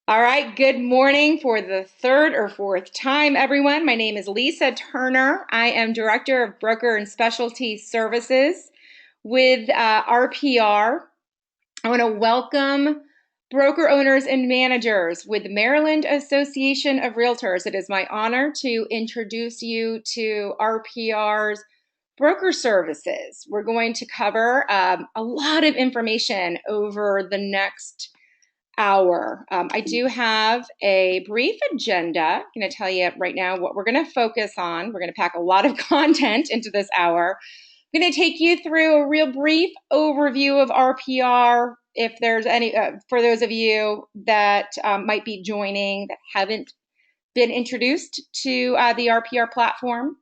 All right, good morning for the third or fourth time, everyone. My name is Lisa Turner. I am Director of Broker and Specialty Services with RPR. I want to welcome broker owners and managers with the Maryland Association of Realtors. It is my honor to introduce you to RPR's broker services. We're going to cover a lot of information over the next hour. I do have a brief agenda. I'm going to tell you right now what we're going to focus on. We're going to pack a lot of content into this hour. I'm going to take you through a real brief overview of RPR. If there's any, for those of you that might be joining that haven't been introduced to the RPR platform.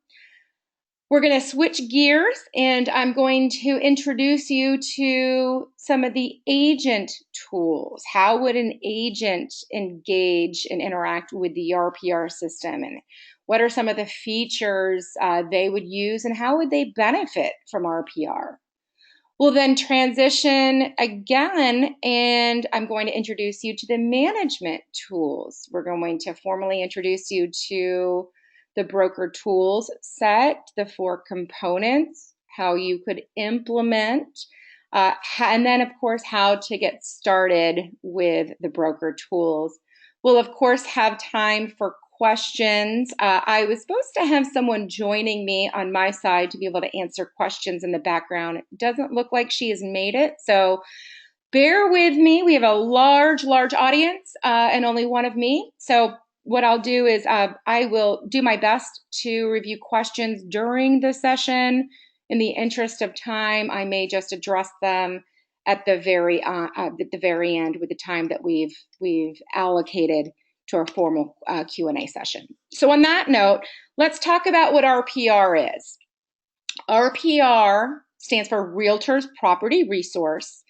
We're going to switch gears and I'm going to introduce you to some of the agent tools. How would an agent engage and interact with the RPR system, and what are some of the features they would use, and how would they benefit from RPR? We'll then transition again, and I'm going to introduce you to the management tools. We're going to formally introduce you to the Broker Tools Set, the 4 components, how you could implement, and then, of course, how to get started with the broker tools. We'll, of course, have time for questions. I was supposed to have someone joining me on my side to be able to answer questions in the background. It doesn't look like she has made it, so bear with me. We have a large audience and only one of me. So what I'll do is I will do my best to review questions during the session. In the interest of time, I may just address them at the very end with the time that we've allocated to our formal Q&A session. So on that note, let's talk about what RPR is. RPR stands for Realtors Property Resource,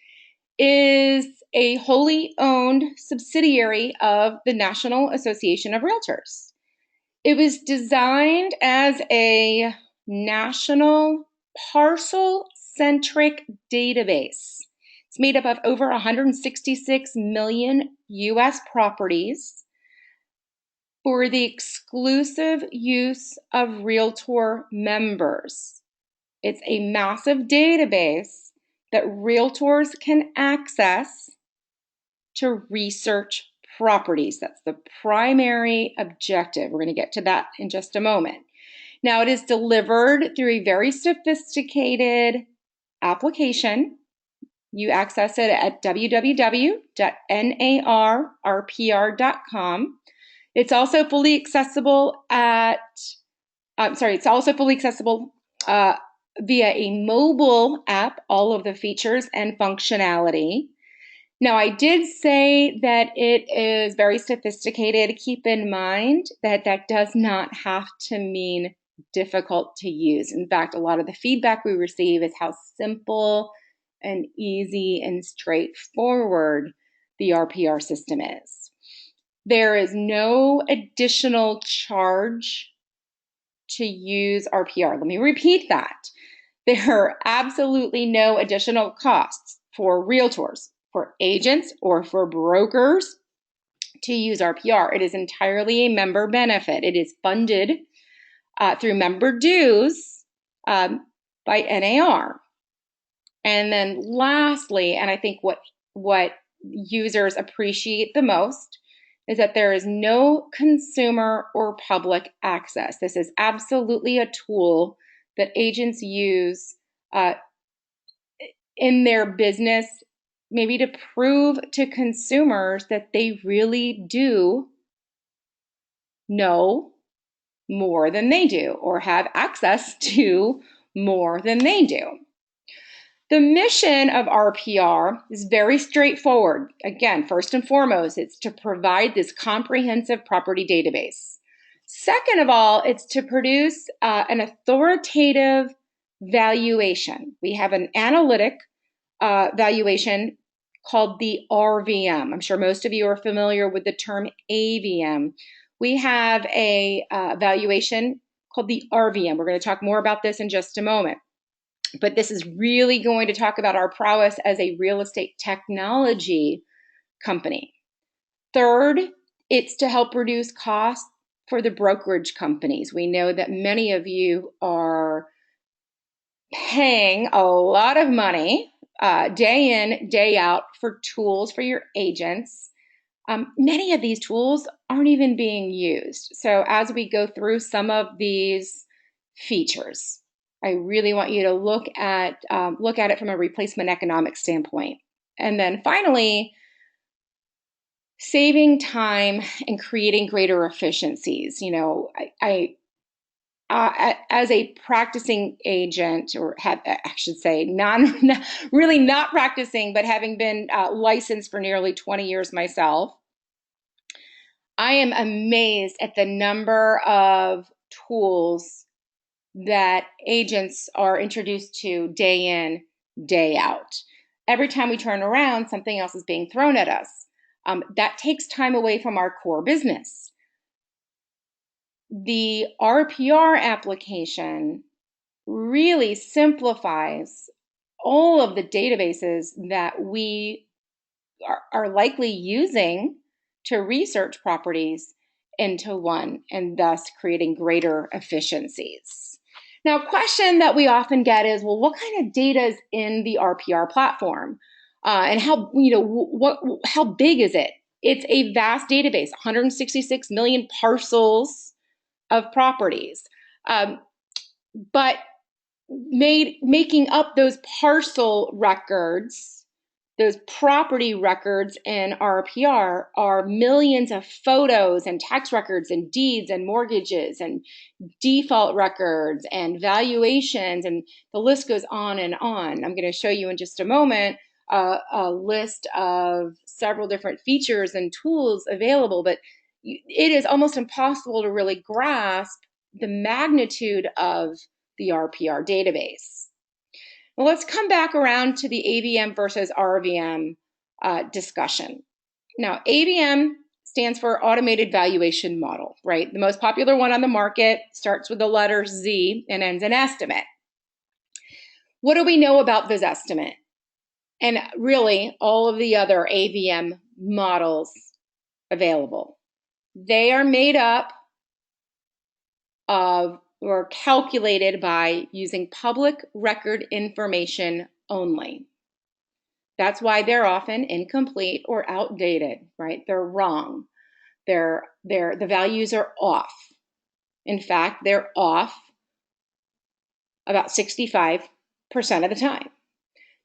is a wholly owned subsidiary of the National Association of Realtors. It was designed as a national parcel-centric database. It's made up of over 166 million U.S. properties for the exclusive use of Realtor members. It's a massive database that realtors can access to research properties. That's the primary objective. We're going to get to that in just a moment. Now, it is delivered through a very sophisticated application. You access it at www.narrpr.com. It's also fully accessible via a mobile app, all of the features and functionality. Now, I did say that it is very sophisticated. Keep in mind that that does not have to mean difficult to use. In fact, a lot of the feedback we receive is how simple and easy and straightforward the RPR system is. There is no additional charge to use RPR. Let me repeat that. There are absolutely no additional costs for realtors, for agents, or for brokers to use RPR. It is entirely a member benefit. It is funded through member dues by NAR. And then lastly, and I think what users appreciate the most, is that there is no consumer or public access. This is absolutely a tool that agents use in their business, maybe to prove to consumers that they really do know more than they do or have access to more than they do. The mission of RPR is very straightforward. Again, first and foremost, it's to provide this comprehensive property database. Second of all, it's to produce an authoritative valuation. We have an analytic valuation called the RVM. I'm sure most of you are familiar with the term AVM. We have a valuation called the RVM. We're going to talk more about this in just a moment. But this is really going to talk about our prowess as a real estate technology company. Third, it's to help reduce costs for the brokerage companies. We know that many of you are paying a lot of money day in, day out for tools for your agents. Many of these tools aren't even being used. So as we go through some of these features, I really want you to look at it from a replacement economic standpoint. And then finally, saving time and creating greater efficiencies. You know, as a practicing agent, or I should say, really not practicing, but having been licensed for nearly 20 years myself, I am amazed at the number of tools that agents are introduced to day in, day out. Every time we turn around, something else is being thrown at us. That takes time away from our core business. The RPR application really simplifies all of the databases that we are likely using to research properties into one, and thus creating greater efficiencies. Now, a question that we often get is, well, what kind of data is in the RPR platform? And how big is it? It's a vast database, 166 million parcels of properties. But making up those parcel records, those property records in RPR, are millions of photos and tax records and deeds and mortgages and default records and valuations, and the list goes on and on. I'm going to show you in just a moment a list of several different features and tools available, but it is almost impossible to really grasp the magnitude of the RPR database. Well, let's come back around to the AVM versus RVM discussion. Now, AVM stands for Automated Valuation Model, right? The most popular one on the market starts with the letter Z and ends in estimate. What do we know about this estimate? And really, all of the other AVM models available. They are made up of or calculated by using public record information only. That's why they're often incomplete or outdated, right? They're wrong. The values are off. In fact, they're off about 65% of the time.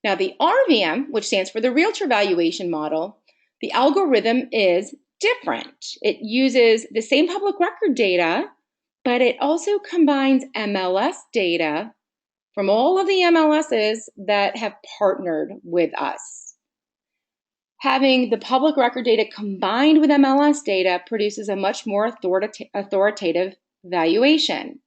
Now, the RVM, which stands for the Realtor Valuation Model, the algorithm is different. It uses the same public record data, but it also combines MLS data from all of the MLSs that have partnered with us. Having the public record data combined with MLS data produces a much more authoritative valuation.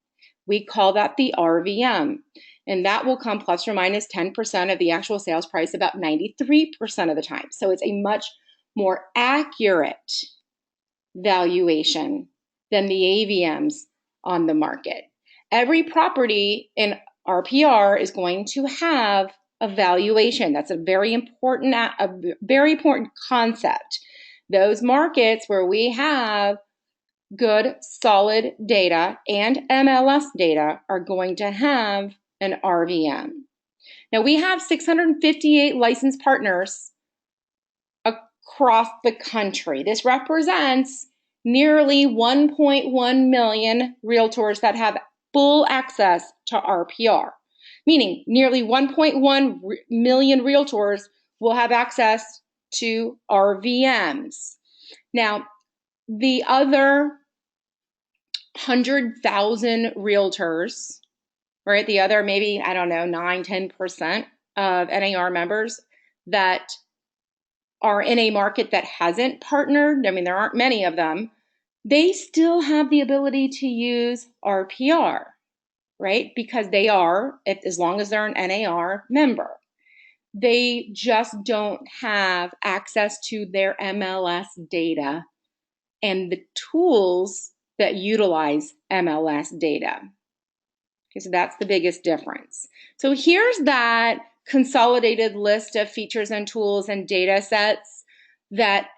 We call that the RVM, and that will come plus or minus 10% of the actual sales price about 93% of the time. So it's a much more accurate valuation than the AVMs on the market. Every property in RPR is going to have a valuation. That's a very important concept. Those markets where we have good, solid data and MLS data are going to have an RVM. Now, we have 658 licensed partners across the country. This represents nearly 1.1 million realtors that have full access to RPR, meaning nearly 1.1 million realtors will have access to RVMs. Now, the other 100,000 realtors, right? The other maybe, 9-10% of NAR members that are in a market that hasn't partnered, there aren't many of them, they still have the ability to use RPR, right? Because they are, as long as they're an NAR member. They just don't have access to their MLS data and the tools that utilize MLS data. Okay, so that's the biggest difference. So here's that consolidated list of features and tools and data sets that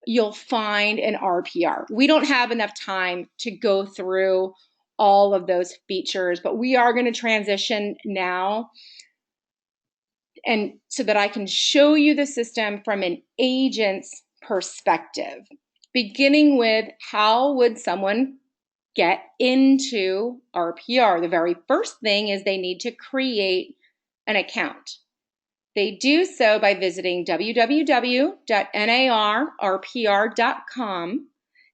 you'll find an RPR. We don't have enough time to go through all of those features, but we are going to transition now, and so that I can show you the system from an agent's perspective, beginning with how would someone get into RPR. The very first thing is they need to create an account. They do so by visiting www.narrpr.com.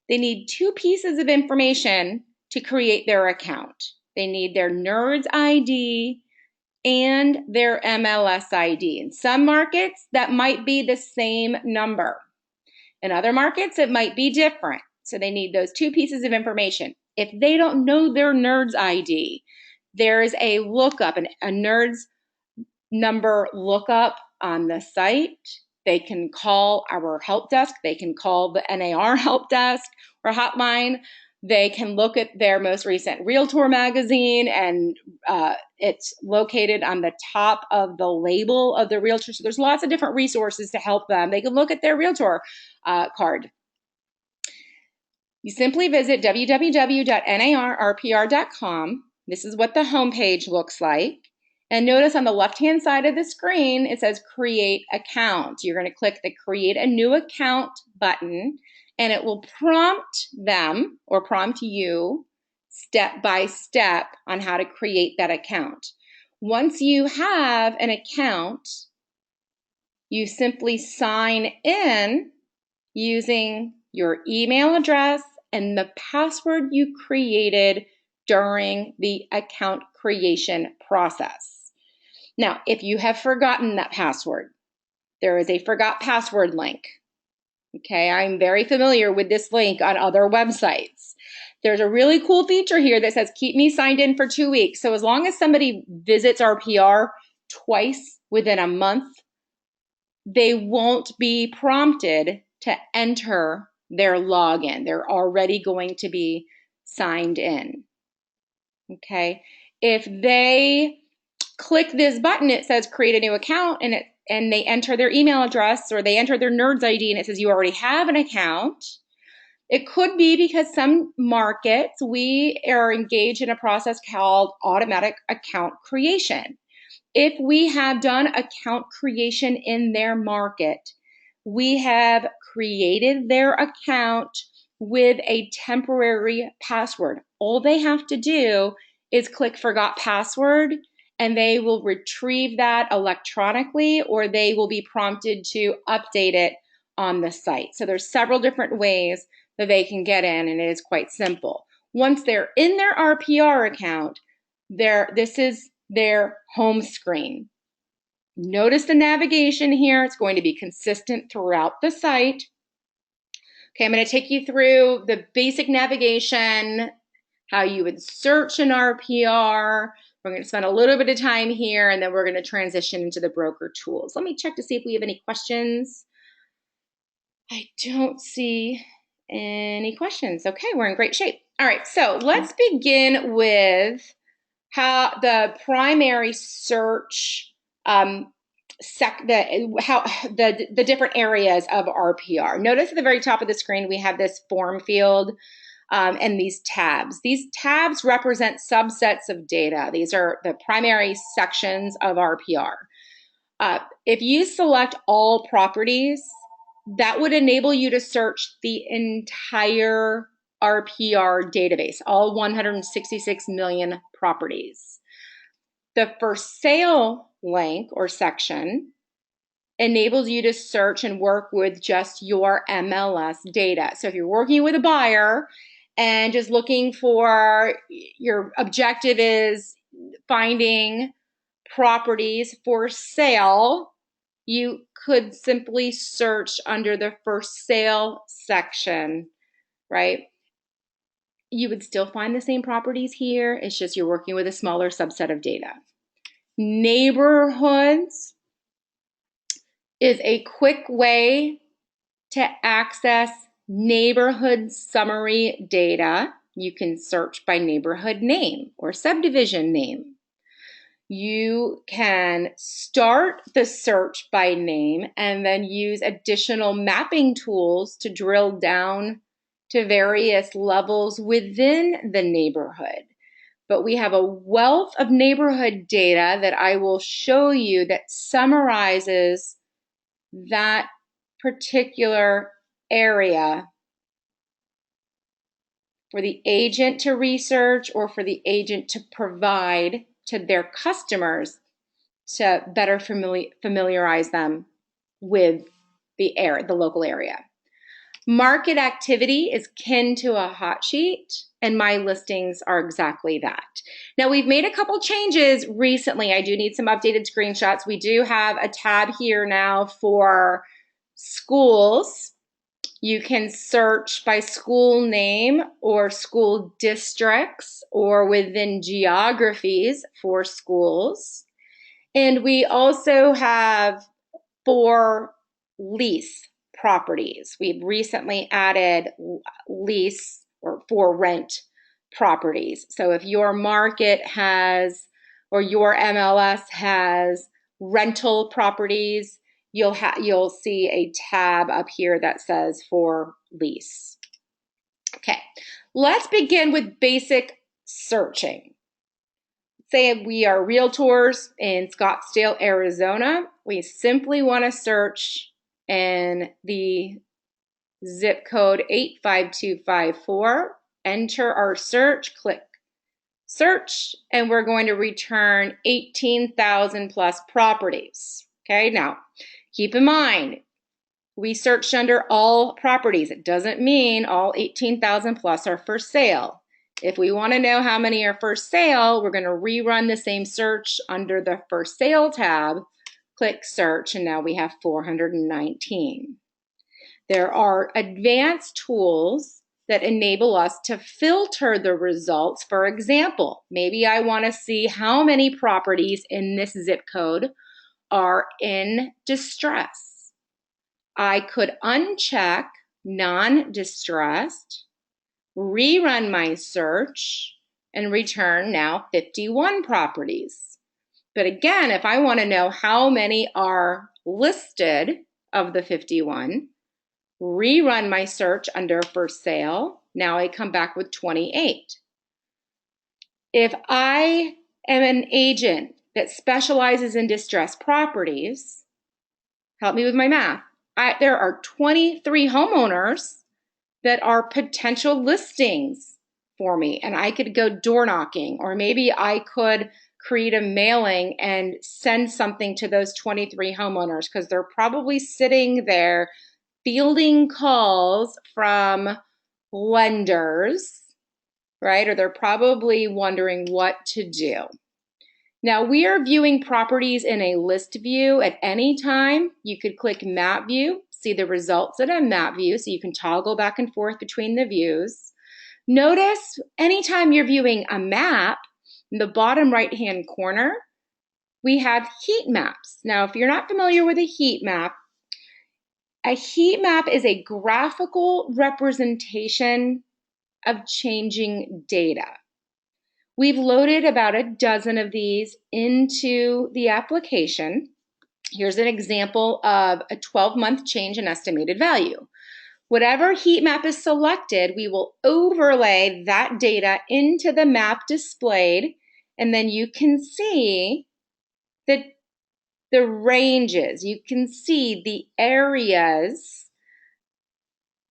They need two pieces of information to create their account. They need their NERDS ID and their MLS ID. In some markets, that might be the same number. In other markets, it might be different. So they need those two pieces of information. If they don't know their NERDS ID, there's a lookup, a NERDS number lookup on the site. They can call our help desk. They can call the NAR help desk or hotline. They can look at their most recent Realtor magazine, and it's located on the top of the label of the Realtor. So there's lots of different resources to help them. They can look at their Realtor card. You simply visit www.narrpr.com. This is what the homepage looks like. And notice on the left-hand side of the screen, it says Create Account. You're going to click the Create a New Account button, and it will prompt them or prompt you step by step on how to create that account. Once you have an account, you simply sign in using your email address and the password you created during the account creation process. Now, if you have forgotten that password, there is a forgot password link. Okay, I'm very familiar with this link on other websites. There's a really cool feature here that says keep me signed in for 2 weeks. So as long as somebody visits RPR twice within a month, they won't be prompted to enter their login. They're already going to be signed in. Okay, if they click this button, it says create a new account, and they enter their email address or they enter their NERDS ID and it says you already have an account. It could be because some markets, we are engaged in a process called automatic account creation. If we have done account creation in their market, we have created their account with a temporary password. All they have to do is click forgot password, and they will retrieve that electronically, or they will be prompted to update it on the site. So there's several different ways that they can get in, and it is quite simple. Once they're in their RPR account, this is their home screen. Notice the navigation here. It's going to be consistent throughout the site. Okay, I'm going to take you through the basic navigation, how you would search an RPR. We're going to spend a little bit of time here, and then we're going to transition into the broker tools. Let me check to see if we have any questions. I don't see any questions. Okay, we're in great shape. All right, so let's begin with how the primary search, the different areas of RPR. Notice at the very top of the screen we have this form field and these tabs. These tabs represent subsets of data. These are the primary sections of RPR. If you select all properties, that would enable you to search the entire RPR database, all 166 million properties. The for sale link or section enables you to search and work with just your MLS data. So if you're working with a buyer and just looking for, your objective is finding properties for sale, you could simply search under the for sale section, right? You would still find the same properties here. It's just you're working with a smaller subset of data. Neighborhoods is a quick way to access neighborhood summary data. You can search by neighborhood name or subdivision name. you can start the search by name and then use additional mapping tools to drill down to various levels within the neighborhood. But we have a wealth of neighborhood data that I will show you that summarizes that particular area for the agent to research or for the agent to provide to their customers to better familiarize them with the local area. Market activity is kin to a hot sheet, and my listings are exactly that. Now, we've made a couple changes recently. I do need some updated screenshots. We do have a tab here now for schools. You can search by school name or school districts or within geographies for schools. And we also have for lease properties. We've recently added lease or for rent properties. So if your market has or your MLS has rental properties, you'll see a tab up here that says for lease. Okay, let's begin with basic searching. Say we are realtors in Scottsdale, Arizona. We simply want to search in the zip code 85254, enter our search, click search, and we're going to return 18,000 plus properties. Okay, now keep in mind, we searched under all properties. It doesn't mean all 18,000 plus are for sale. If we want to know how many are for sale, we're going to rerun the same search under the for sale tab, click search, and now we have 419. There are advanced tools that enable us to filter the results. For example, maybe I want to see how many properties in this zip code are in distress. I could uncheck non-distressed, rerun my search, and return now 51 properties. But again, if I want to know how many are listed of the 51, rerun my search under for sale. Now I come back with 28. If I am an agent that specializes in distressed properties, help me with my math, there are 23 homeowners that are potential listings for me, and I could go door knocking, or maybe I could create a mailing and send something to those 23 homeowners because they're probably sitting there fielding calls from lenders, right? Or they're probably wondering what to do. Now, we are viewing properties in a list view at any time. You could click map view, see the results in a map view, so you can toggle back and forth between the views. Notice anytime you're viewing a map, in the bottom right-hand corner, we have heat maps. Now, if you're not familiar with a heat map is a graphical representation of changing data. We've loaded about a dozen of these into the application. Here's an example of a 12-month change in estimated value. Whatever heat map is selected, we will overlay that data into the map displayed, and then you can see the ranges. You can see the areas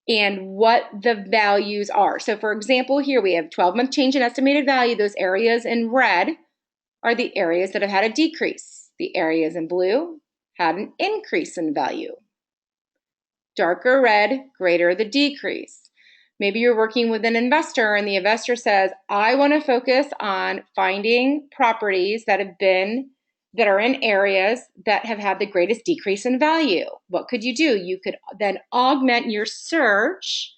and what the values are. So for example, here we have 12-month change in estimated value. Those areas in red are the areas that have had a decrease. The areas in blue had an increase in value. Darker red, greater the decrease. Maybe you're working with an investor and the investor says, I want to focus on finding properties that are in areas that have had the greatest decrease in value. What could you do? You could then augment your search.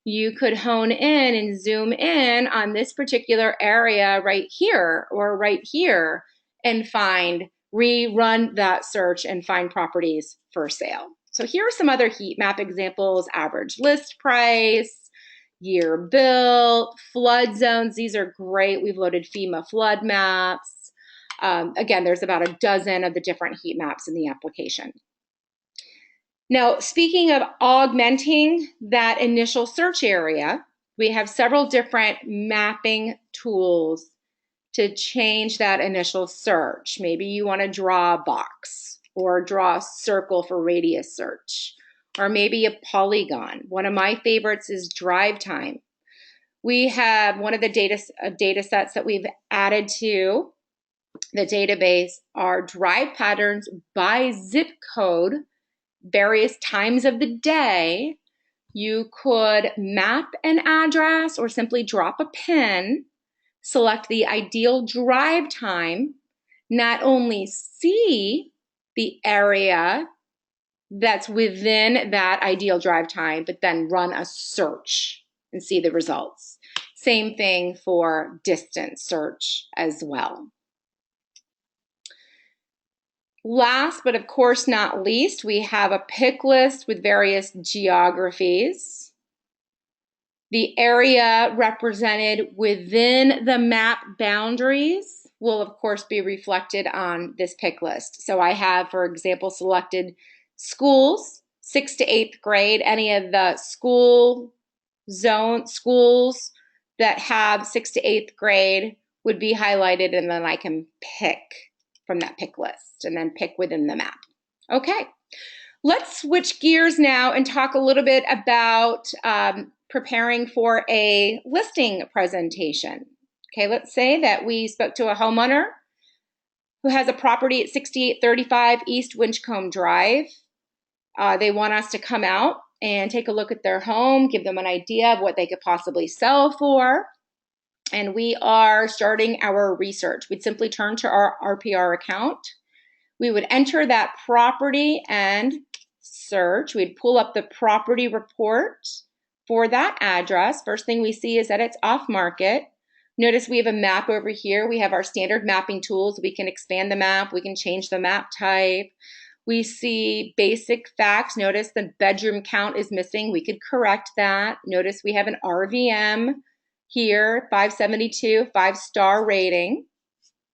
You could hone in and zoom in on this particular area right here or right here and rerun that search and find properties for sale. So here are some other heat map examples: average list price, year built, flood zones. These are great. We've loaded FEMA flood maps. Again, there's about a dozen of the different heat maps in the application. Now, speaking of augmenting that initial search area, we have several different mapping tools to change that initial search. Maybe you want to draw a box or draw a circle for radius search, or maybe a polygon. One of my favorites is drive time. We have one of the data sets that we've added to the database are drive patterns by zip code, various times of the day. You could map an address or simply drop a pin, select the ideal drive time, not only see the area that's within that ideal drive time, but then run a search and see the results. Same thing for distance search as well. Last, but of course not least, we have a pick list with various geographies. The area represented within the map boundaries will of course be reflected on this pick list. So I have, for example, selected schools, 6th to 8th grade, any of the schools that have 6th to 8th grade would be highlighted, and then I can pick from that pick list and then pick within the map. Okay, let's switch gears now and talk a little bit about preparing for a listing presentation. Okay, let's say that we spoke to a homeowner who has a property at 6835 East Winchcombe Drive. They want us to come out and take a look at their home, give them an idea of what they could possibly sell for. And we are starting our research. We'd simply turn to our RPR account. We would enter that property and search. We'd pull up the property report for that address. First thing we see is that it's off market. Notice we have a map over here. We have our standard mapping tools. We can expand the map. We can change the map type. We see basic facts. Notice the bedroom count is missing. We could correct that. Notice we have an RVM here, 572, 5-star rating.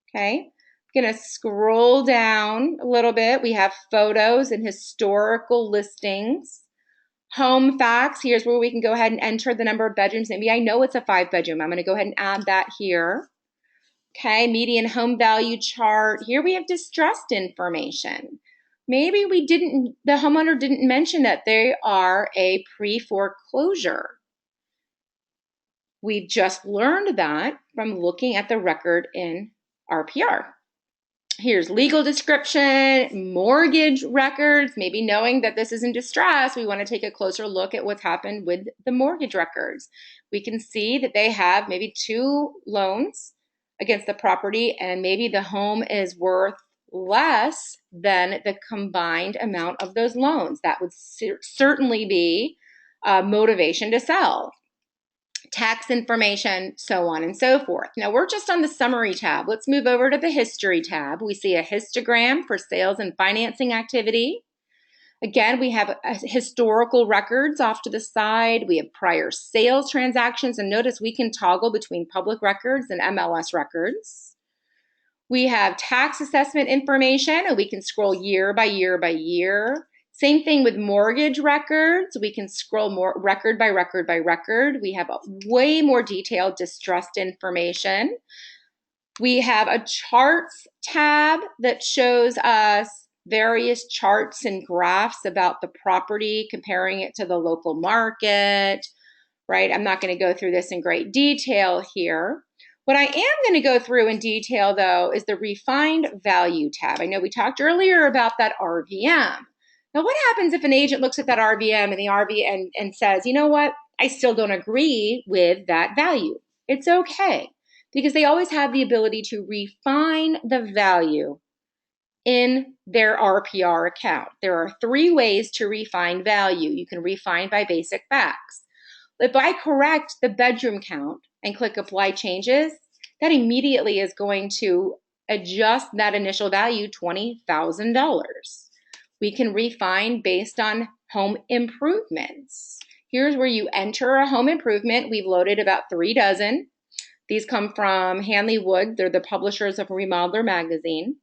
Okay, I'm gonna scroll down a little bit. We have photos and historical listings. Home facts, here's where we can go ahead and enter the number of bedrooms. Maybe I know it's a 5-bedroom. I'm gonna go ahead and add that here. Okay, median home value chart. Here we have distressed information. Maybe the homeowner didn't mention that they are a pre-foreclosure. We just learned that from looking at the record in RPR. Here's legal description, mortgage records, maybe knowing that this is in distress, we want to take a closer look at what's happened with the mortgage records. We can see that they have maybe 2 loans against the property, and maybe the home is worth less than the combined amount of those loans. That would certainly be motivation to sell. Tax information, so on and so forth. Now we're just on the summary tab. Let's move over to the history tab. We see a histogram for sales and financing activity. Again, we have historical records off to the side. We have prior sales transactions, and notice we can toggle between public records and MLS records. We have tax assessment information, and we can scroll year by year by year. Same thing with mortgage records. We can scroll more record by record by record. We have a way more detailed distressed information. We have a charts tab that shows us various charts and graphs about the property, comparing it to the local market, right? I'm not going to go through this in great detail here. What I am going to go through in detail, though, is the refined value tab. I know we talked earlier about that RVM. Now, what happens if an agent looks at that RVM and says, you know what, I still don't agree with that value? It's okay, because they always have the ability to refine the value in their RPR account. There are 3 ways to refine value. You can refine by basic facts. If I correct the bedroom count and click Apply Changes, that immediately is going to adjust that initial value $20,000. We can refine based on home improvements. Here's where you enter a home improvement. We've loaded about 3 dozen. These come from Hanley Wood. They're the publishers of Remodeler magazine.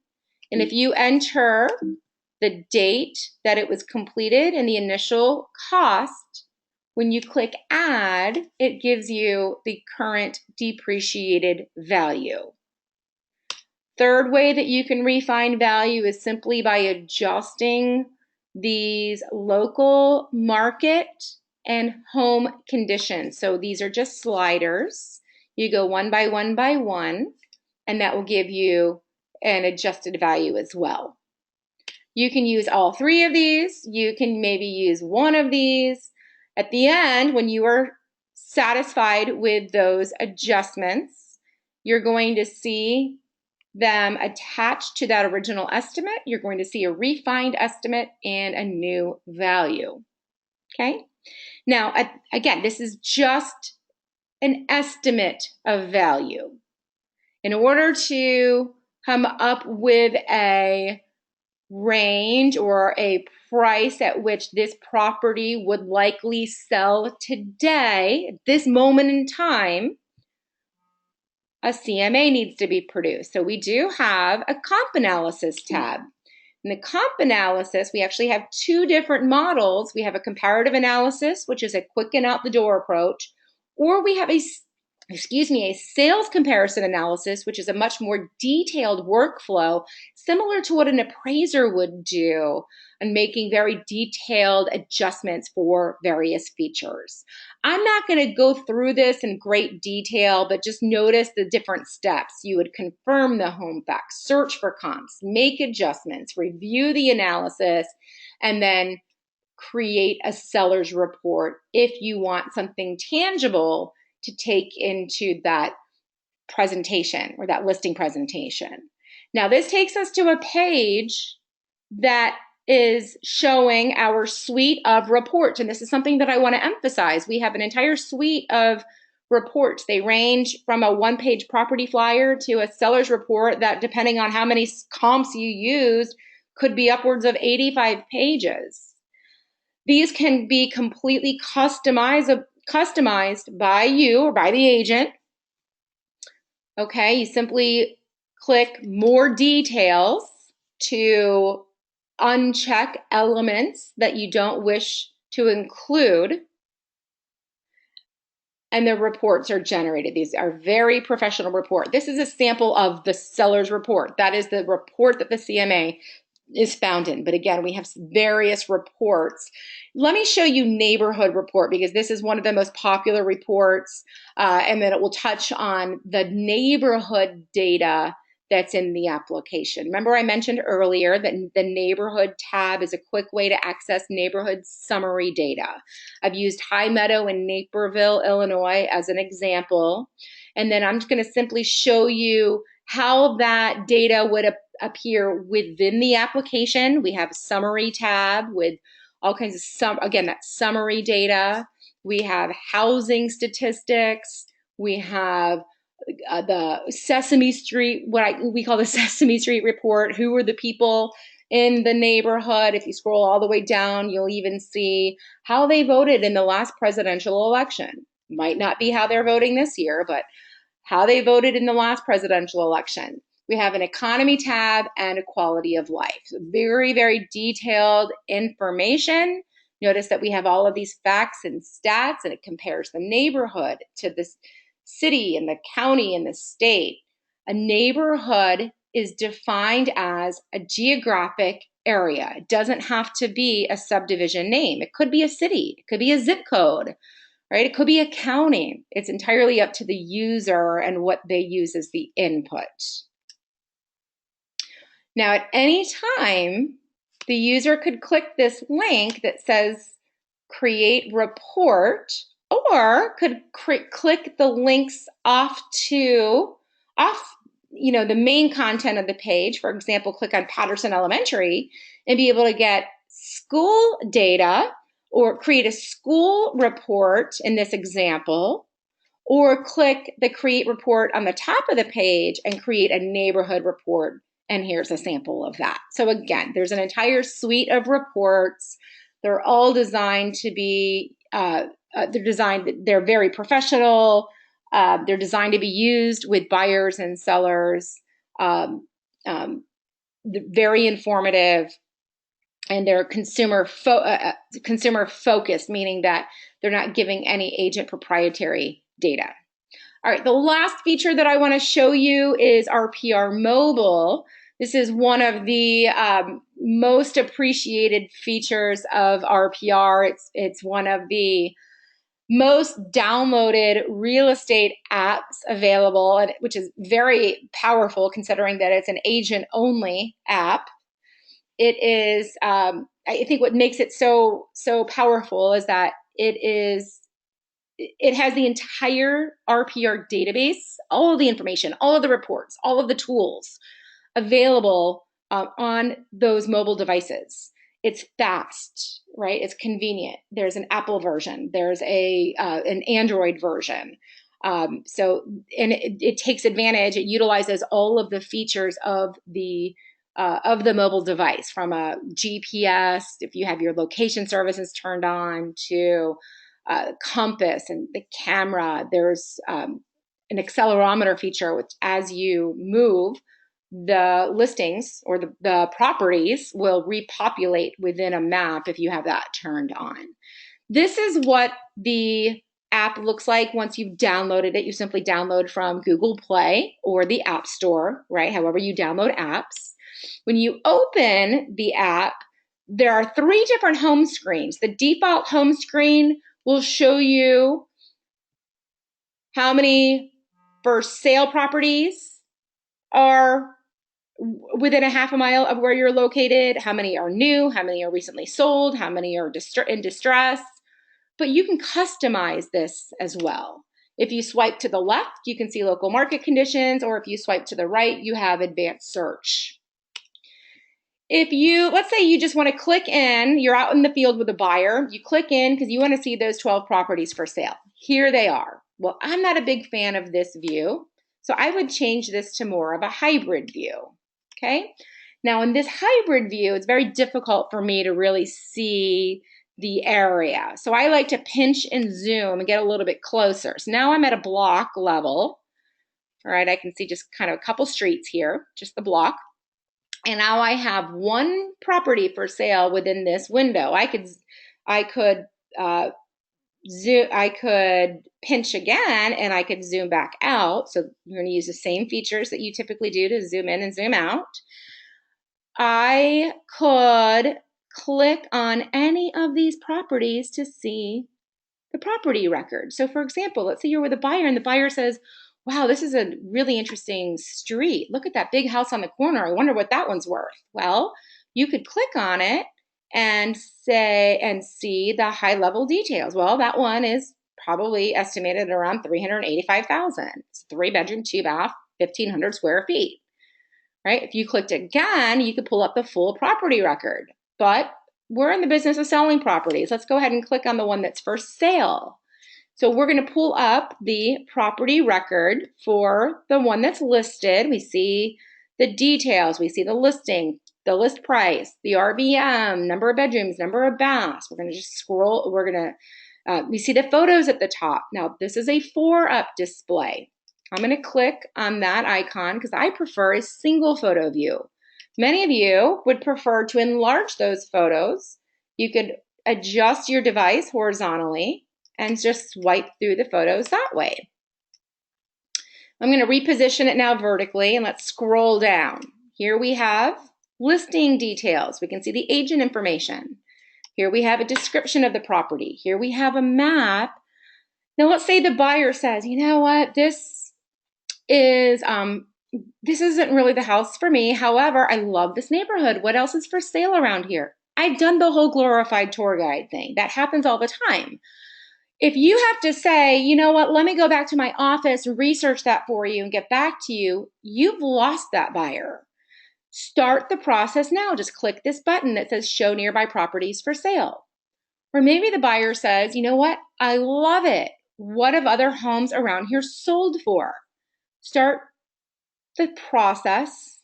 And if you enter the date that it was completed and the initial cost, when you click add, it gives you the current depreciated value. Third way that you can refine value is simply by adjusting these local market and home conditions. So these are just sliders. You go one by one, and that will give you an adjusted value as well. You can use all three of these. You can maybe use one of these. At the end, when you are satisfied with those adjustments, you're going to see them attached to that original estimate. You're going to see a refined estimate and a new value. Okay? Now, again, this is just an estimate of value. In order to come up with a range or a price at which this property would likely sell today, at this moment in time, a CMA needs to be produced. So we do have a comp analysis tab. In the comp analysis, we actually have two different models. We have a comparative analysis, which is a quick and out the door approach, or we have a sales comparison analysis, which is a much more detailed workflow, similar to what an appraiser would do, and making very detailed adjustments for various features. I'm not going to go through this in great detail, but just notice the different steps. You would confirm the home facts, search for comps, make adjustments, review the analysis, and then create a seller's report if you want something tangible to take into that presentation or that listing presentation. Now, this takes us to a page that is showing our suite of reports, and this is something that I want to emphasize. We have an entire suite of reports. They range from a one-page property flyer to a seller's report that, depending on how many comps you used, could be upwards of 85 pages. These can be completely customized by you or by the agent. Okay, you simply click more details to uncheck elements that you don't wish to include, and the reports are generated. These are very professional report. This is a sample of the seller's report. That is the report that the CMA is found in. But again, we have various reports. Let me show you neighborhood report, because this is one of the most popular reports, and then it will touch on the neighborhood data that's in the application. Remember, I mentioned earlier that the neighborhood tab is a quick way to access neighborhood summary data. I've used High Meadow in Naperville, Illinois as an example. And then I'm just going to simply show you how that data would appear within the application. We have a summary tab with all kinds of, that summary data. We have housing statistics. We have the Sesame Street, we call the Sesame Street report. Who are the people in the neighborhood? If you scroll all the way down, you'll even see how they voted in the last presidential election. Might not be how they're voting this year, but how they voted in the last presidential election. We have an economy tab and a quality of life. So very, very detailed information. Notice that we have all of these facts and stats, and it compares the neighborhood to this city and the county and the state. A neighborhood is defined as a geographic area. It doesn't have to be a subdivision name. It could be a city. It could be a zip code, right? It could be a county. It's entirely up to the user and what they use as the input. Now, at any time, the user could click this link that says create report, or could click the links off the main content of the page. For example, click on Patterson Elementary and be able to get school data or create a school report in this example, or click the create report on the top of the page and create a neighborhood report. And here's a sample of that. So again, there's an entire suite of reports. They're all designed to be, they're very professional. They're designed to be used with buyers and sellers. Very informative, and they're consumer focused, meaning that they're not giving any agent proprietary data. All right, the last feature that I want to show you is RPR Mobile. This is one of the most appreciated features of RPR. It's one of the most downloaded real estate apps available, which is very powerful considering that it's an agent-only app. It is, I think what makes it so powerful is that it has the entire RPR database, all of the information, all of the reports, all of the tools available on those mobile devices. It's fast, right? It's convenient. There's an Apple version. There's an Android version. And it takes advantage. It utilizes all of the features of the mobile device, from a GPS, if you have your location services turned on, to compass and the camera. There's an accelerometer feature, which as you move, the listings or the properties will repopulate within a map if you have that turned on. This is what the app looks like once you've downloaded it. You simply download from Google Play or the App Store, right? However you download apps. When you open the app, there are 3 different home screens. The default home screen will show you how many for sale properties are within a half a mile of where you're located, how many are new, how many are recently sold, how many are in distress. But you can customize this as well. If you swipe to the left, you can see local market conditions, or if you swipe to the right, you have advanced search. Let's say you just want to click in, you're out in the field with a buyer, you click in because you want to see those 12 properties for sale. Here they are. Well, I'm not a big fan of this view, so I would change this to more of a hybrid view. Okay. Now in this hybrid view, it's very difficult for me to really see the area. So I like to pinch and zoom and get a little bit closer. So now I'm at a block level. All right, I can see just kind of a couple streets here, just the block. And now I have one property for sale within this window. I could pinch again, and I could zoom back out. So you're going to use the same features that you typically do to zoom in and zoom out. I could click on any of these properties to see the property record. So for example, let's say you're with a buyer and the buyer says, wow, this is a really interesting street. Look at that big house on the corner. I wonder what that one's worth. Well, you could click on it and see the high level details. Well, that one is probably estimated at around $385,000. It's 3-bedroom, 2-bath, 1,500 square feet. Right? If you clicked again, you could pull up the full property record. But we're in the business of selling properties. Let's go ahead and click on the one that's for sale. So we're going to pull up the property record for the one that's listed. We see the details. We see the listing, the list price, the RVM, number of bedrooms, number of baths. We're going to just scroll. We see the photos at the top. Now, this is a 4-up display. I'm going to click on that icon because I prefer a single photo view. Many of you would prefer to enlarge those photos. You could adjust your device horizontally and just swipe through the photos that way. I'm going to reposition it now vertically, and let's scroll down. Here we have listing details. We can see the agent information. Here we have a description of the property. Here we have a map. Now let's say the buyer says, you know what, this isn't really the house for me. However, I love this neighborhood. What else is for sale around here? I've done the whole glorified tour guide thing. That happens all the time. If you have to say, you know what, let me go back to my office, research that for you and get back to you, you've lost that buyer. Start the process now. Just click this button that says show nearby properties for sale. Or maybe the buyer says, you know what, I love it. What have other homes around here sold for? Start the process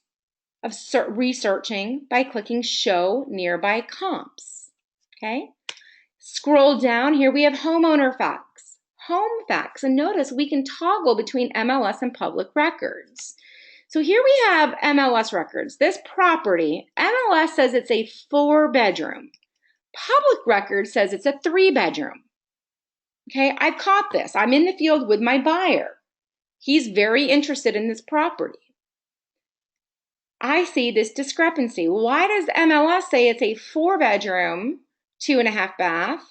of researching by clicking show nearby comps. Okay. Scroll down. Here we have homeowner facts, home facts. And notice we can toggle between MLS and public records. So here we have MLS records. This property, MLS says it's a 4-bedroom. Public record says it's a 3-bedroom. Okay, I've caught this. I'm in the field with my buyer. He's very interested in this property. I see this discrepancy. Why does MLS say it's a 4-bedroom, 2.5 bath,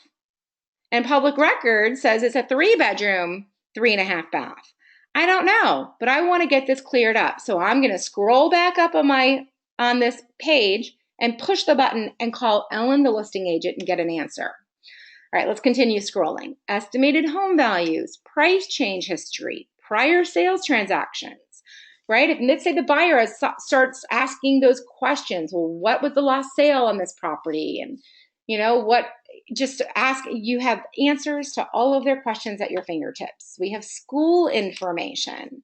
and public record says it's a 3-bedroom, 3.5 bath? I don't know, but I want to get this cleared up. So I'm going to scroll back up on this page and push the button and call Ellen, the listing agent, and get an answer. All right, let's continue scrolling. Estimated home values, price change history, prior sales transactions, right? If let's say the buyer starts asking those questions, well, what was the last sale on this property? And just ask, you have answers to all of their questions at your fingertips. We have school information,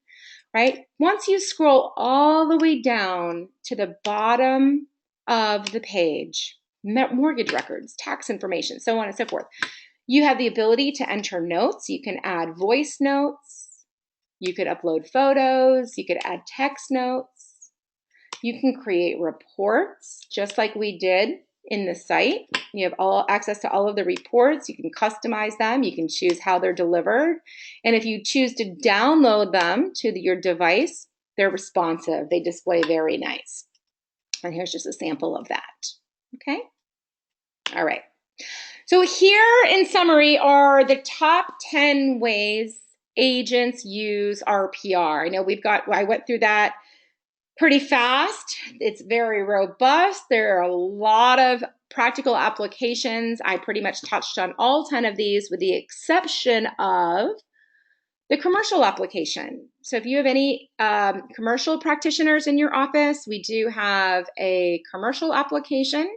right? Once you scroll all the way down to the bottom of the page, mortgage records, tax information, so on and so forth, you have the ability to enter notes. You can add voice notes. You could upload photos. You could add text notes. You can create reports, just like we did in the site. You have access to all of the reports. You can customize them. You can choose how they're delivered. And if you choose to download them to your device, they're responsive. They display very nice. And here's just a sample of that. Okay? All right. So here in summary are the top 10 ways agents use RPR. I know I went through that pretty fast. It's very robust. There are a lot of practical applications. I pretty much touched on all 10 of these with the exception of the commercial application. So if you have any commercial practitioners in your office, we do have a commercial application.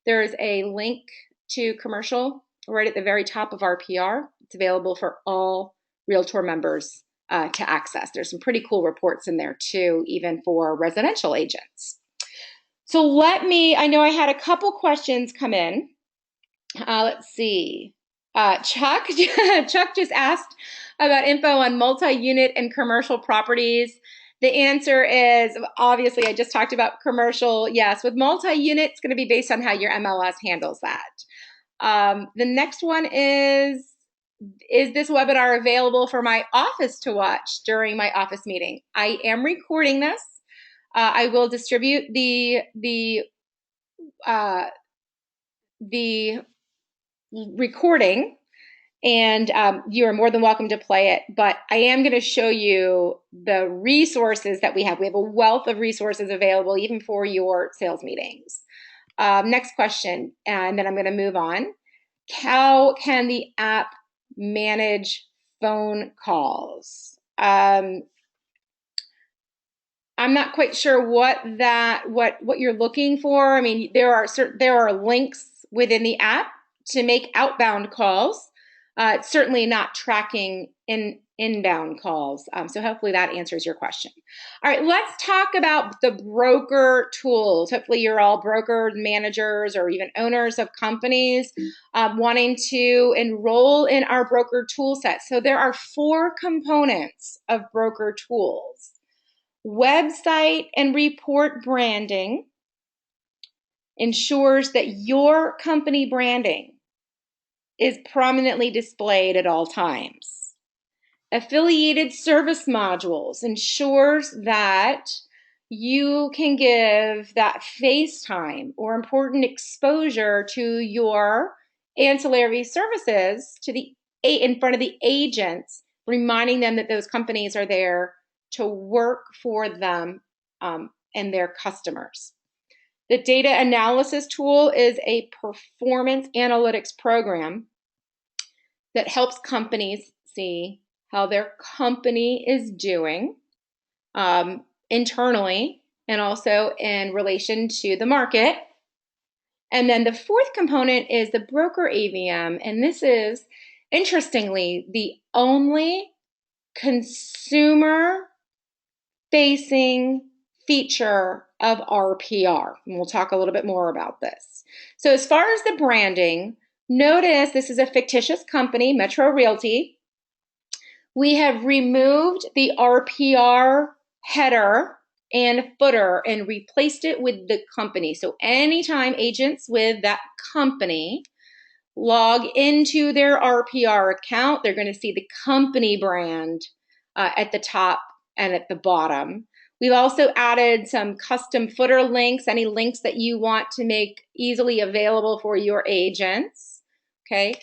There's a link to commercial right at the very top of RPR. It's available for all Realtor members to access. There's some pretty cool reports in there too, even for residential agents. So I know I had a couple questions come in. Let's see. Chuck just asked about info on multi-unit and commercial properties. The answer is, obviously, I just talked about commercial. Yes, with multi-unit, it's going to be based on how your MLS handles that. The next one is this webinar available for my office to watch during my office meeting? I am recording this. I will distribute the recording, and you are more than welcome to play it. But I am going to show you the resources that we have. We have a wealth of resources available even for your sales meetings. Next question, and then I'm going to move on. How can the app manage phone calls? I'm not quite sure what you're looking for. I mean, there are links within the app to make outbound calls. It's certainly not tracking inbound calls. So hopefully that answers your question. All right, let's talk about the broker tools. Hopefully you're all brokers, managers, or even owners of companies wanting to enroll in our broker tool set. So there are 4 components of broker tools. Website and report branding ensures that your company branding is prominently displayed at all times. Affiliated service modules ensures that you can give that face time or important exposure to your ancillary services in front of the agents, reminding them that those companies are there to work for them and their customers. The data analysis tool is a performance analytics program that helps companies see how their company is doing internally and also in relation to the market. And then the 4th component is the broker AVM, and this is, interestingly, the only consumer-facing feature of RPR, and we'll talk a little bit more about this. So as far as the branding, notice this is a fictitious company, Metro Realty. We have removed the RPR header and footer and replaced it with the company. So anytime agents with that company log into their RPR account, they're going to see the company brand at the top and at the bottom. We've also added some custom footer links, any links that you want to make easily available for your agents. Okay.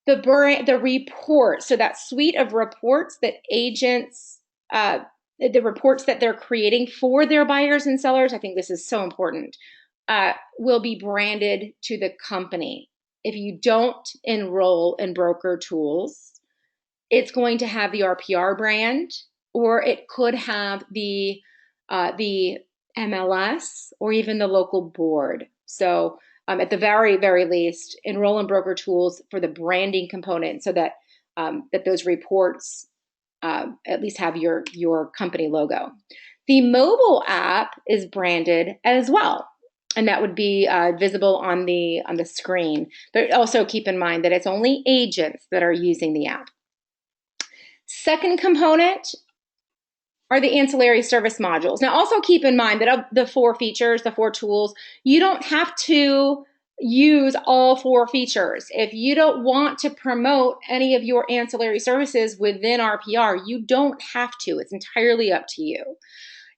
The report, so that suite of reports that agents, the reports that they're creating for their buyers and sellers, I think this is so important, will be branded to the company. If you don't enroll in Broker Tools, it's going to have the RPR brand, or it could have the MLS or even the local board. So at the very, very least, enroll in Broker Tools for the branding component, so that that those reports at least have your company logo. The mobile app is branded as well, and that would be visible on the screen. But also keep in mind that it's only agents that are using the app. Second component are the ancillary service modules. Now, also keep in mind that of the 4 features, the 4 tools, you don't have to use all 4 features. If you don't want to promote any of your ancillary services within RPR, you don't have to. It's entirely up to you.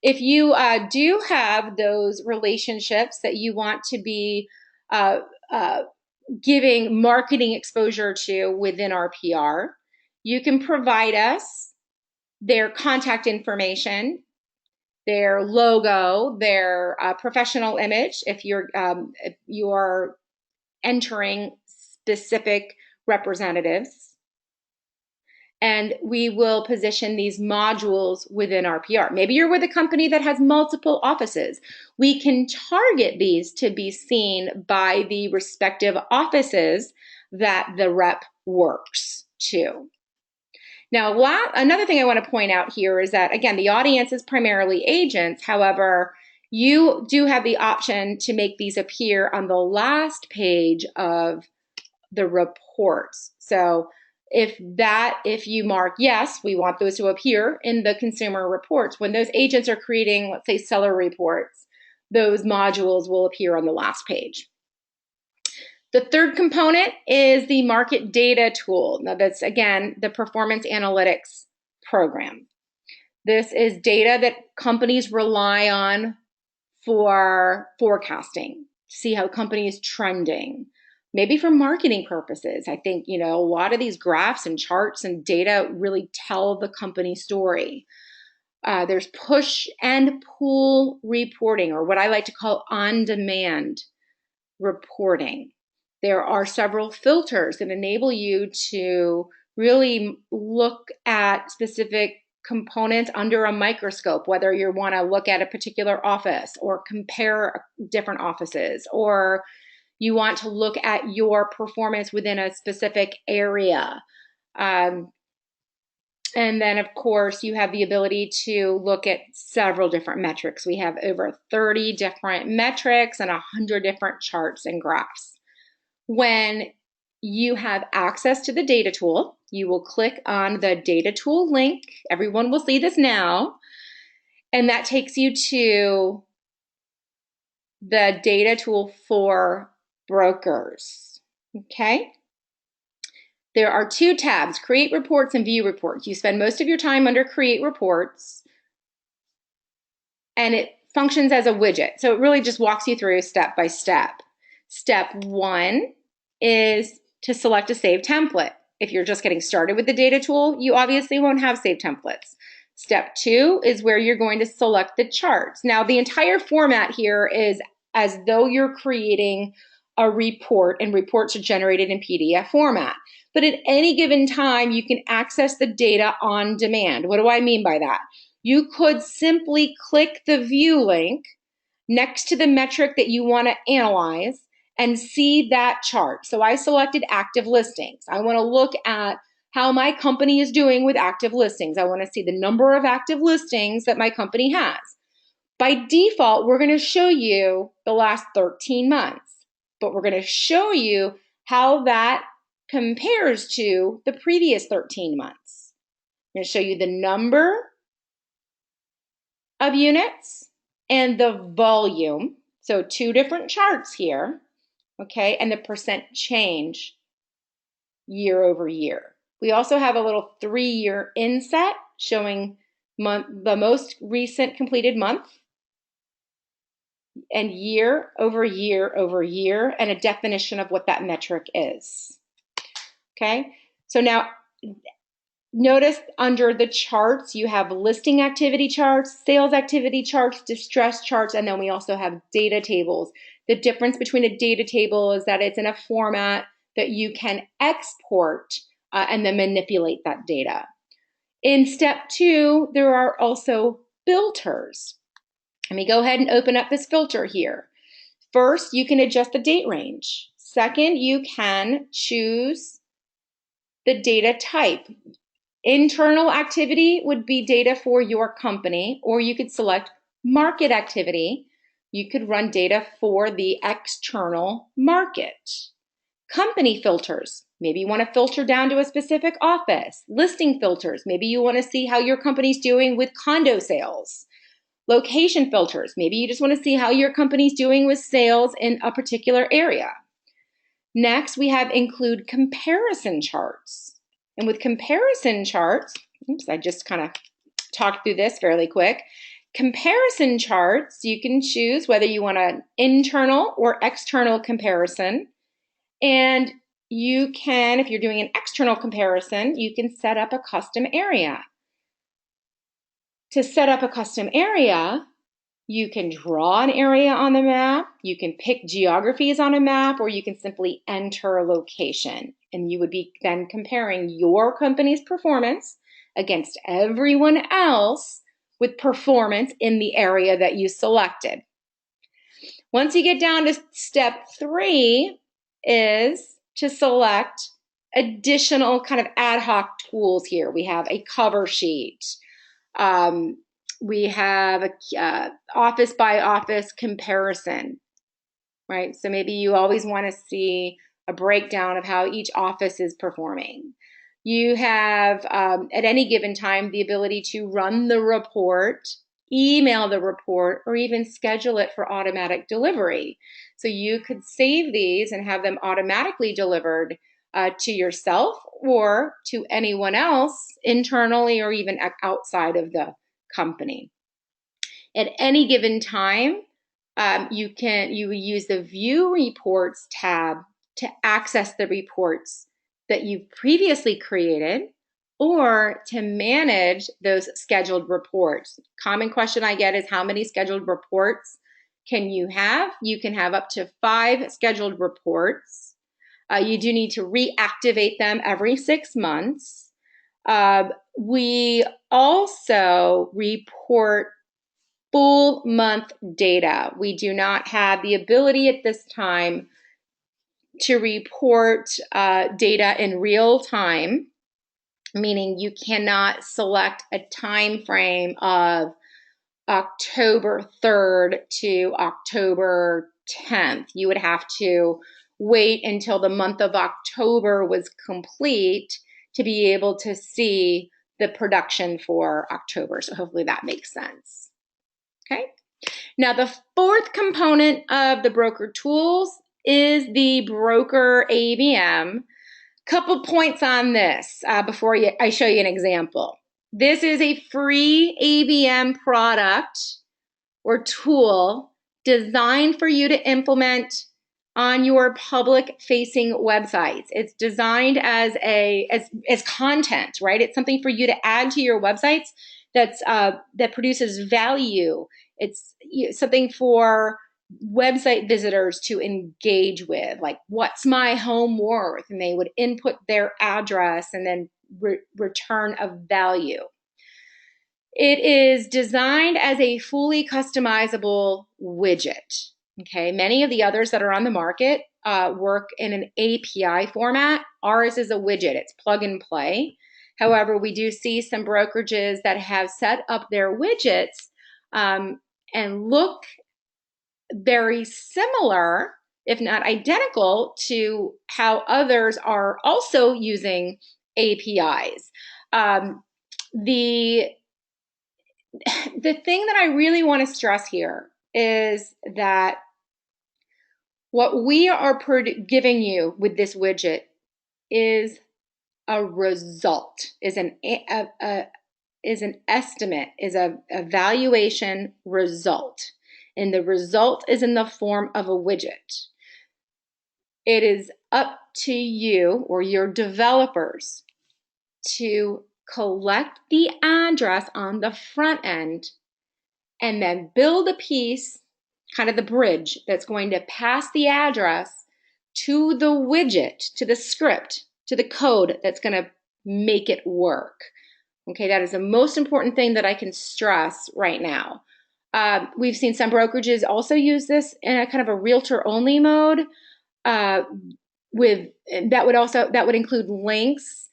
If you do have those relationships that you want to be giving marketing exposure to within RPR, you can provide us their contact information, their logo, their professional image if you're entering specific representatives. And we will position these modules within RPR. Maybe you're with a company that has multiple offices. We can target these to be seen by the respective offices that the rep works to. Now, another thing I want to point out here is that, again, the audience is primarily agents. However, you do have the option to make these appear on the last page of the reports. So if you mark, yes, we want those to appear in the consumer reports, when those agents are creating, let's say, seller reports, those modules will appear on the last page. The third component is the market data tool. Now that's, again, the performance analytics program. This is data that companies rely on for forecasting, see how company is trending, maybe for marketing purposes. I think, a lot of these graphs and charts and data really tell the company story. There's push and pull reporting, or what I like to call on-demand reporting. There are several filters that enable you to really look at specific components under a microscope, whether you want to look at a particular office or compare different offices, or you want to look at your performance within a specific area. And then, of course, you have the ability to look at several different metrics. We have over 30 different metrics and 100 different charts and graphs. When you have access to the data tool, you will click on the data tool link. Everyone will see this now. And that takes you to the data tool for brokers. Okay? There are 2 tabs, Create Reports and View Reports. You spend most of your time under Create Reports, and it functions as a widget. So it really just walks you through step by step. Step 1 is to select a saved template. If you're just getting started with the data tool, you obviously won't have saved templates. Step 2 is where you're going to select the charts. Now, the entire format here is as though you're creating a report, and reports are generated in PDF format. But at any given time, you can access the data on demand. What do I mean by that? You could simply click the view link next to the metric that you want to analyze and see that chart. So I selected active listings. I want to look at how my company is doing with active listings. I want to see the number of active listings that my company has. By default, we're going to show you the last 13 months, but we're going to show you how that compares to the previous 13 months. I'm going to show you the number of units and the volume. So two different charts here, okay, and the percent change year over year. We also have a little 3-year inset showing the most recent completed month and year over year over year, and a definition of what that metric is. Okay, so now notice under the charts, you have listing activity charts, sales activity charts, distress charts, and then we also have data tables. The difference between a data table is that it's in a format that you can export and then manipulate that data. In step 2, there are also filters. Let me go ahead and open up this filter here. First, you can adjust the date range. Second, you can choose the data type. Internal activity would be data for your company, or you could select market activity. You could run data for the external market. Company filters. Maybe you want to filter down to a specific office. Listing filters. Maybe you want to see how your company's doing with condo sales. Location filters. Maybe you just want to see how your company's doing with sales in a particular area. Next, we have include comparison charts. And with comparison charts, oops, I just kind of talked through this fairly quick. Comparison charts, you can choose whether you want an internal or external comparison. And you can, if you're doing an external comparison, you can set up a custom area. To set up a custom area, you can draw an area on the map, you can pick geographies on a map, or you can simply enter a location. And you would be then comparing your company's performance against everyone else with performance in the area that you selected. Once you get down to step 3 is to select additional kind of ad hoc tools here. We have a cover sheet. We have a office by office comparison, right? So maybe you always want to see a breakdown of how each office is performing. You have, at any given time, the ability to run the report, email the report, or even schedule it for automatic delivery. So you could save these and have them automatically delivered to yourself or to anyone else internally or even outside of the company. At any given time, you use the View Reports tab to access the reports that you've previously created or to manage those scheduled reports. Common question I get is how many scheduled reports can you have? You can have up to 5 scheduled reports. You do need to reactivate them every 6 months. We also report full month data. We do not have the ability at this time to report data in real time, meaning you cannot select a time frame of October 3rd to October 10th. You would have to wait until the month of October was complete to be able to see the production for October. So hopefully that makes sense. Okay. Now the 4th component of the broker tools is the broker ABM. Couple points on this before I show you an example. This is a free ABM product or tool designed for you to implement on your public-facing websites. It's designed as content, right? It's something for you to add to your websites that produces value. It's something for website visitors to engage with, like what's my home worth? And they would input their address and then return a value. It is designed as a fully customizable widget. Okay, many of the others that are on the market work in an API format. Ours is a widget, it's plug and play. However, we do see some brokerages that have set up their widgets and look very similar, if not identical, to how others are also using APIs. The thing that I really want to stress here is that what we are giving you with this widget is a result, is an estimate, is a evaluation result. And the result is in the form of a widget. It is up to you or your developers to collect the address on the front end and then build a piece, kind of the bridge, that's going to pass the address to the widget, to the script, to the code that's going to make it work. Okay, that is the most important thing that I can stress right now. We've seen some brokerages also use this in a kind of a realtor-only mode. That would include links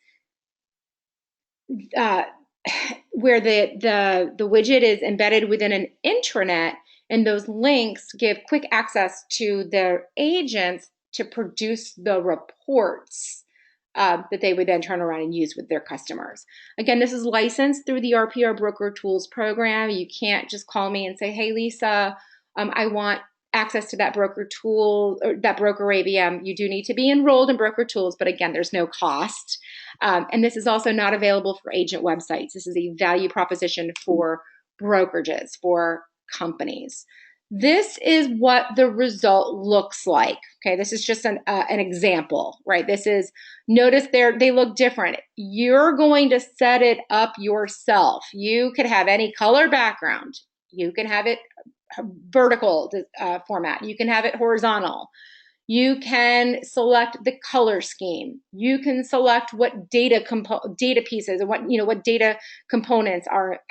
where the widget is embedded within an intranet, and those links give quick access to their agents to produce the reports that they would then turn around and use with their customers. Again, this is licensed through the RPR Broker Tools program. You can't just call me and say, hey, Lisa, I want access to that broker tool or that broker ABM. You do need to be enrolled in Broker Tools, but again, there's no cost. And this is also not available for agent websites. This is a value proposition for brokerages, for companies. This is what the result looks like. Okay, this is just an example, right? This is, notice they look different. You're going to set it up yourself. You could have any color background. You can have it vertical format. You can have it horizontal. You can select the color scheme. You can select what data pieces and what data components are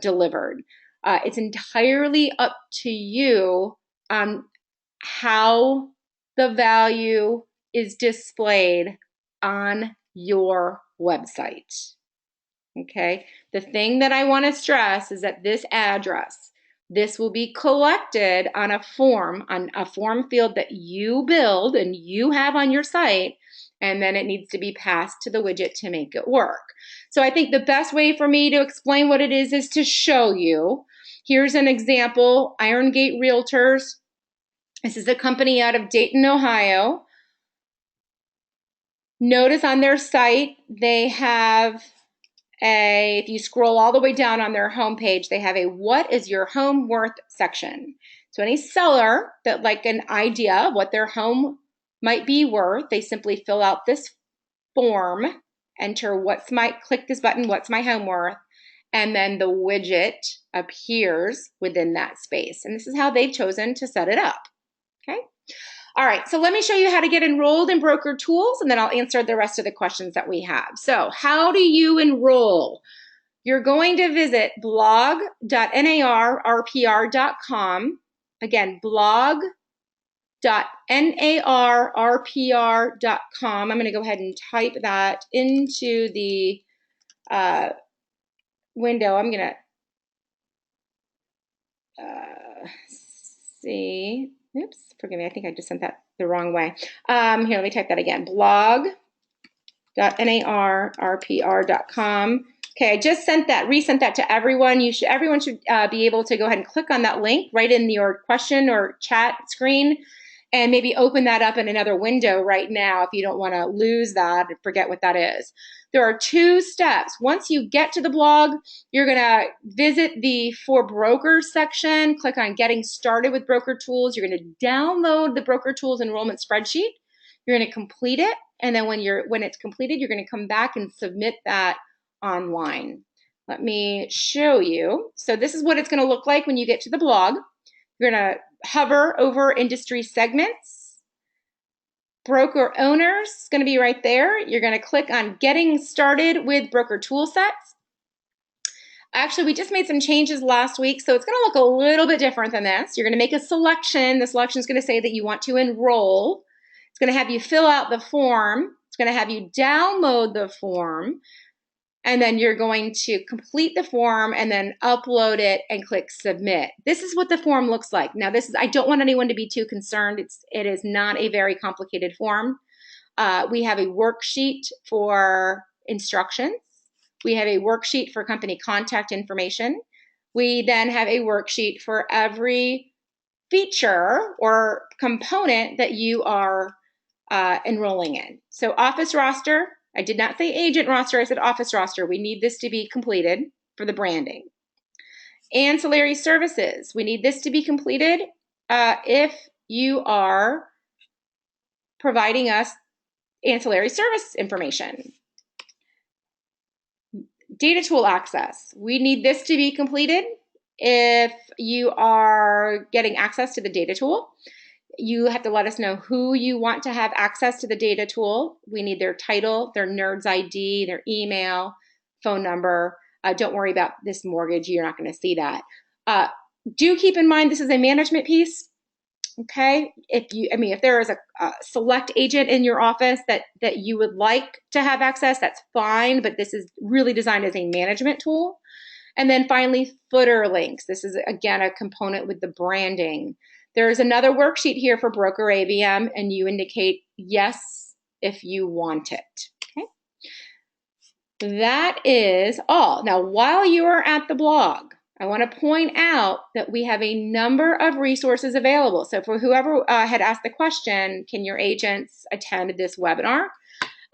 delivered. It's entirely up to you on how the value is displayed on your website. Okay. The thing that I want to stress is that this address, this will be collected on a form field that you build and you have on your site, and then it needs to be passed to the widget to make it work. So I think the best way for me to explain what it is to show you. Here's an example, Iron Gate Realtors. This is a company out of Dayton, Ohio. Notice on their site, they have if you scroll all the way down on their homepage, they have a what is your home worth section. So any seller that like an idea of what their home might be worth, they simply fill out this form, enter click this button, what's my home worth, and then the widget appears within that space. And this is how they've chosen to set it up. Okay. All right, so let me show you how to get enrolled in Broker Tools, and then I'll answer the rest of the questions that we have. So how do you enroll? You're going to visit blog.narrpr.com. Again, blog.narrpr.com. I'm going to go ahead and type that into the window. I'm going to see. Oops, forgive me. I think I just sent that the wrong way. Here, let me type that again. blog.narrpr.com. Okay, I just resent that to everyone. Everyone should be able to go ahead and click on that link right in your question or chat screen, and maybe open that up in another window right now if you don't want to lose that and forget what that is. There are 2 steps. Once you get to the blog, you're going to visit the For Brokers section, click on Getting Started with Broker Tools. You're going to download the Broker Tools enrollment spreadsheet. You're going to complete it, and then when it's completed, you're going to come back and submit that online. Let me show you. So this is what it's going to look like when you get to the blog. You're going to hover over industry segments. Broker owners is going to be right there. You're going to click on Getting Started with Broker Tool Sets. Actually, we just made some changes last week, so it's going to look a little bit different than this. You're going to make a selection. The selection is going to say that you want to enroll. It's going to have you fill out the form. It's going to have you download the form. And then you're going to complete the form and then upload it and click submit. This is what the form looks like. Now, I don't want anyone to be too concerned. It is not a very complicated form. We have a worksheet for instructions. We have a worksheet for company contact information. We then have a worksheet for every feature or component that you are enrolling in. So office roster, I did not say agent roster, I said office roster. We need this to be completed for the branding. Ancillary services, we need this to be completed if you are providing us ancillary service information. Data tool access, we need this to be completed if you are getting access to the data tool. You have to let us know who you want to have access to the data tool. We need their title, their NERDS ID, their email, phone number. Don't worry about this mortgage. You're not going to see that. Do keep in mind this is a management piece. Okay. If there is a select agent in your office that you would like to have access, that's fine. But this is really designed as a management tool. And then finally, footer links. This is, again, a component with the branding. There's another worksheet here for broker ABM, and you indicate yes if you want it. Okay. That is all. Now, while you are at the blog, I want to point out that we have a number of resources available. So for whoever had asked the question, can your agents attend this webinar?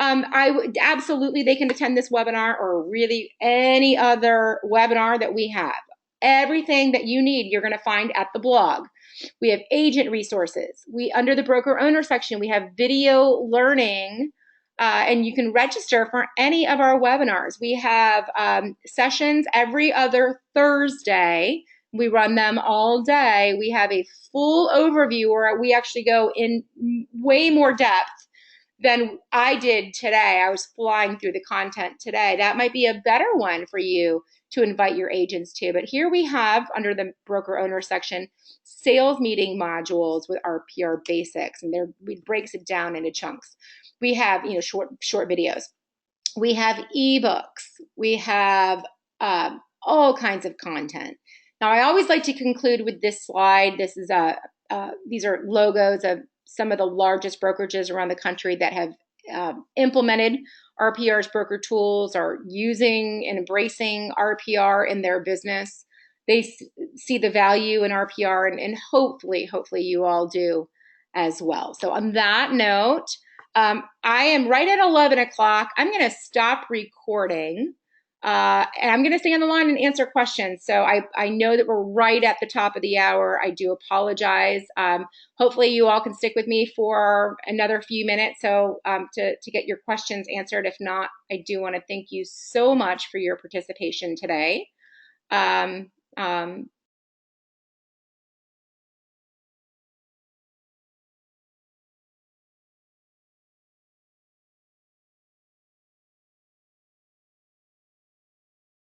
I would absolutely, they can attend this webinar or really any other webinar that we have. Everything that you need, you're going to find at the blog. We have agent resources. Under the broker owner section, we have video learning, and you can register for any of our webinars. We have sessions every other Thursday. We run them all day. We have a full overview where we actually go in way more depth than I did today. I was flying through the content today. That might be a better one for you to invite your agents to. But here we have, under the broker owner section, sales meeting modules with RPR basics, and it breaks it down into chunks. We have short videos. We have ebooks. We have all kinds of content. Now, I always like to conclude with this slide. This is these are logos of some of the largest brokerages around the country that have implemented RPR's broker tools, are using and embracing RPR in their business. They see the value in RPR, and hopefully you all do as well. So on that note, I am right at 11 o'clock. I'm going to stop recording. And I'm going to stay on the line and answer questions. So I know that we're right at the top of the hour. I do apologize. Hopefully you all can stick with me for another few minutes to get your questions answered. If not, I do want to thank you so much for your participation today.